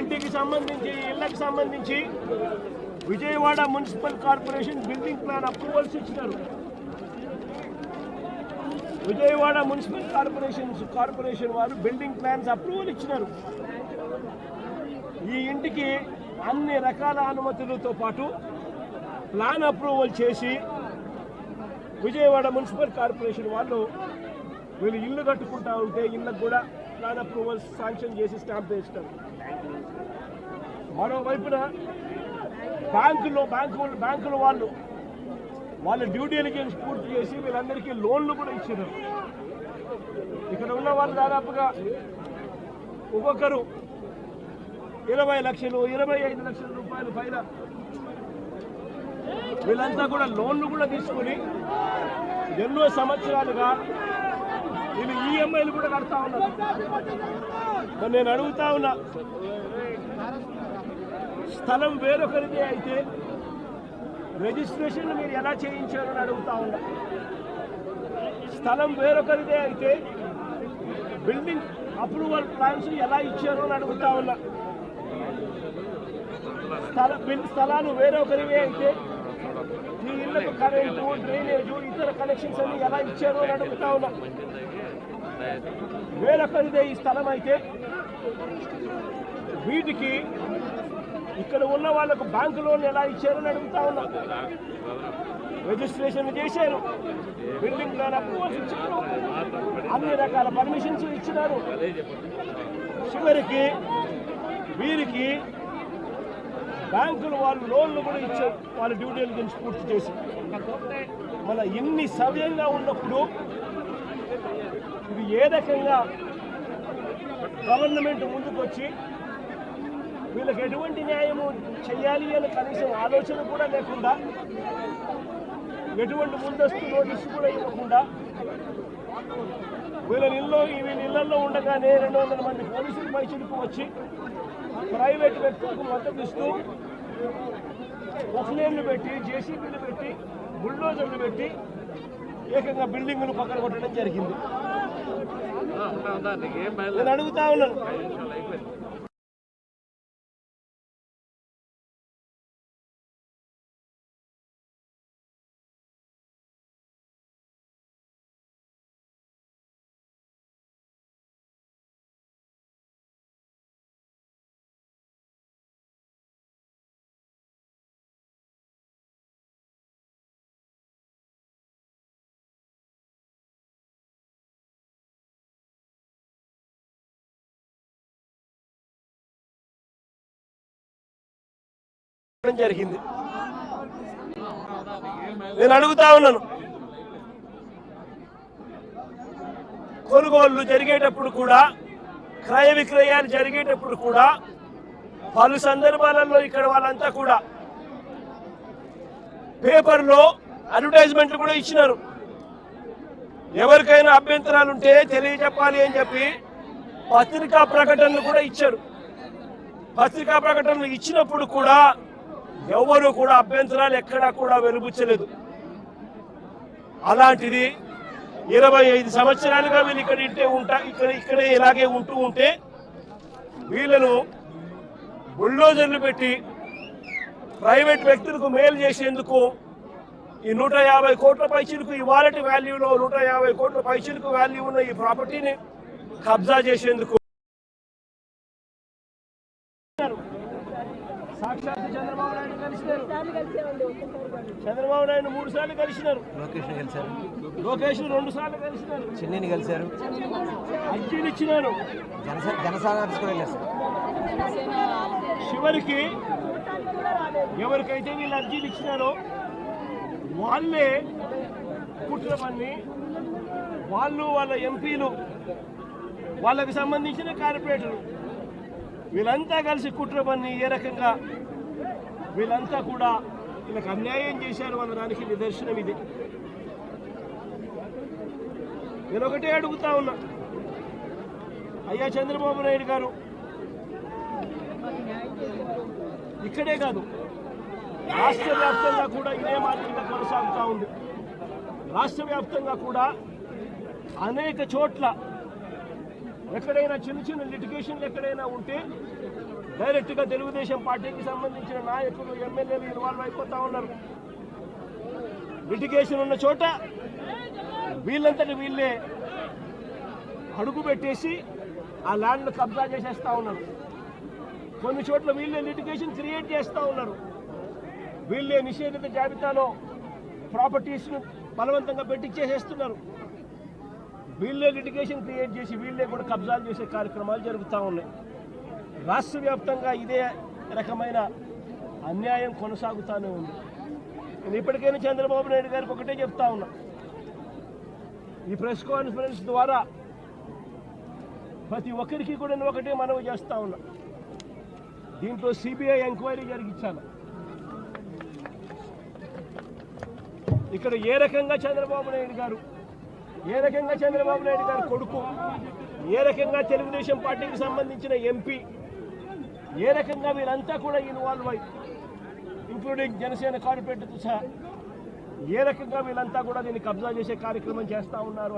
ఇంటికి సంబంధించి ఇళ్లకు సంబంధించి Vijayawada municipal corporation building plan approvals ఇచ్చినారు. విజయవాడ మున్సిపల్ కార్పొరేషన్ వారు బిల్డింగ్ ప్లాన్స్ అప్రూవల్ ఇచ్చినారు. ఈ ఇంటికి అన్ని రకాల అనుమతులతో పాటు ప్లాన్ అప్రూవల్ చేసి విజయవాడ మున్సిపల్ కార్పొరేషన్ వాళ్ళు వీళ్ళు ఇల్లు కట్టుకుంటా ఉంటే ఇళ్ళకు కూడా ప్లాన్ అప్రూవల్స్ శాంక్షన్ చేసి స్టాంప్ వేస్తారు. మరోవైపున బ్యాంకులు వాళ్ళు వాళ్ళ డ్యూ డెలిజెన్స్ పూర్తి చేసి వీళ్ళందరికీ లోన్లు కూడా ఇచ్చారు. ఇక్కడ ఉన్న వాళ్ళు దాదాపుగా ఒక్కొక్కరు 20 లక్షలు 25 లక్షల రూపాయల పైన వీళ్ళంతా కూడా లోన్లు కూడా తీసుకుని ఎన్నో సంవత్సరాలుగా వీళ్ళు ఈఎంఐలు కూడా కడతా ఉన్నారు. నేను అడుగుతా ఉన్నా, స్థలం వేరొకరిదే అయితే రిజిస్ట్రేషన్ మీరు ఎలా చేయించారని అడుగుతా ఉన్నా. స్థలం వేరొకరిదే అయితే బిల్డింగ్ అప్రూవల్ ప్లాన్స్ ఎలా ఇచ్చారో అని అడుగుతా ఉన్నా. స్థలాలు వేరొకరివే అయితే మీ ఇళ్లకు కరెంటు డ్రైనేజు ఇతర కనెక్షన్స్ అన్ని ఎలా ఇచ్చారో అని అడుగుతా ఉన్నా. వేరొకరిదే ఈ స్థలం అయితే వీటికి ఇక్కడ ఉన్న వాళ్ళకు బ్యాంకు లోన్ ఎలా ఇచ్చారని అడుగుతా ఉన్నా. రిజిస్ట్రేషన్ చేశారు, బిల్డింగ్ ప్లాన్ అప్రూవల్స్ ఇచ్చారు, అన్ని రకాల పర్మిషన్స్ ఇచ్చినారు. చివరికి వీరికి బ్యాంకులు వాళ్ళు లోన్లు కూడా ఇచ్చారు వాళ్ళ డ్యూ డెలిజెన్స్ పూర్తి చేసి. మన ఇన్ని సవ్యంగా ఉన్నప్పుడు ఇది ఏ రకంగా గవర్నమెంట్ ముందుకు వచ్చి వీళ్ళకి ఎటువంటి న్యాయము చేయాలి అని కనీసం ఆలోచన కూడా లేకుండా, ఎటువంటి ముందస్తు నోటీసు కూడా ఇవ్వకుండా వీళ్ళ ఇళ్లలో ఉండగానే 200 మంది పోలీసులు పైచులకు వచ్చి ప్రైవేట్ వ్యక్తులకు మద్దతు ఇస్తూ వఫ్లేన్లు పెట్టి జేసీబీలు పెట్టి బుల్డోజర్లు పెట్టి ఏకంగా బిల్డింగులు పక్కన కొట్టడం జరిగింది. నేను అడుగుతా ఉన్నాను, జరిగింది. నేను అడుగుతా ఉన్నాను, కొనుగోళ్లు జరిగేటప్పుడు కూడా క్రయ విక్రయాలు జరిగేటప్పుడు కూడా పలు సందర్భాలలో ఇక్కడ వాళ్ళంతా కూడా పేపర్లో అడ్వర్టైజ్మెంట్లు కూడా ఇచ్చినారు. ఎవరికైనా అభ్యంతరాలుంటే తెలియజెప్పాలి అని చెప్పి పత్రికా ప్రకటనలు కూడా ఇచ్చారు. పత్రికా ప్రకటనలు ఇచ్చినప్పుడు కూడా ఎవరు కూడా అభ్యంతరాలు ఎక్కడా కూడా వెలుబుచ్చలేదు. అలాంటిది 25 సంవత్సరాలుగా వీళ్ళు ఇక్కడే ఇలాగే ఉంటే వీళ్ళను బుల్డోజర్లు పెట్టి ప్రైవేట్ వ్యక్తులకు మేలు చేసేందుకు ఈ 150 కోట్ల పైచిలకు ఇవాళ వాల్యూలో 150 కోట్ల పైచిలకు వాల్యూ ఉన్న ఈ ప్రాపర్టీని కబ్జా చేసేందుకు సాక్షాత్ చంద్రబాబు నాయుడు కలిసినారు. చంద్రబాబు నాయుడు 3 సార్లు కలిసినారు. లోకేష్ 2 సార్లు కలిసినారు. చెన్నైని కలిశారు. అర్జీలు ఇచ్చినారు. చివరికి ఎవరికైతే వీళ్ళు అర్జీలు ఇచ్చినారో వాళ్ళే కుట్ర పన్ని వాళ్ళ ఎంపీలు వాళ్ళకి సంబంధించిన కార్పొరేటర్లు వీళ్ళంతా కలిసి కుట్ర పన్ని ఏ రకంగా వీళ్ళంతా కూడా వీళ్ళకి అన్యాయం చేశారు అన్న దానికి నిదర్శనం ఇది. నేను ఒకటే అడుగుతా ఉన్నా, అయ్యా చంద్రబాబు నాయుడు గారు, ఇక్కడే కాదు రాష్ట్ర వ్యాప్తంగా కూడా ఇదే మాదిరిగా కొనసాగుతూ ఉంది. రాష్ట్ర వ్యాప్తంగా కూడా అనేక చోట్ల ఎక్కడైనా చిన్న లిటిగేషన్లు ఎక్కడైనా ఉంటే డైరెక్ట్గా తెలుగుదేశం పార్టీకి సంబంధించిన నాయకులు ఎమ్మెల్యేలు ఇన్వాల్వ్ అయిపోతా ఉన్నారు. లిటిగేషన్ ఉన్న చోట వీళ్ళంతటి వీళ్ళే అడుగు పెట్టేసి ఆ ల్యాండ్ కబ్జా చేసేస్తా ఉన్నారు. కొన్ని చోట్ల వీళ్ళే లిటిగేషన్ క్రియేట్ చేస్తూ ఉన్నారు. వీళ్ళే నిషేధిత జాబితాలో ప్రాపర్టీస్ను బలవంతంగా పెట్టించేసేస్తున్నారు. వీళ్ళే లిటిగేషన్ క్రియేట్ చేసి వీళ్ళే కూడా కబ్జాలు చేసే కార్యక్రమాలు జరుగుతూ ఉన్నాయి. రాష్ట్ర వ్యాప్తంగా ఇదే రకమైన అన్యాయం కొనసాగుతూనే ఉంది. నేను ఇప్పటికైనా చంద్రబాబు నాయుడు గారికి ఒకటే చెప్తా ఉన్నా, ఈ ప్రెస్ కాన్ఫరెన్స్ ద్వారా ప్రతి ఒక్కరికి కూడా నేను ఒకటే మనవి చేస్తా ఉన్నా, దీంట్లో సిబిఐ ఎంక్వైరీ జరిగించాలి. ఇక్కడ ఏ రకంగా చంద్రబాబు నాయుడు గారు కొడుకు, ఏ రకంగా తెలుగుదేశం పార్టీకి సంబంధించిన ఎంపీ, ఏ రకంగా వీళ్ళంతా కూడా ఇన్వాల్వ్ అయ్యి ఇంక్లూడింగ్ జనసేన కార్పొరేటర్తో సహా ఏ రకంగా వీళ్ళంతా కూడా దీన్ని కబ్జా చేసే కార్యక్రమం చేస్తూ ఉన్నారు.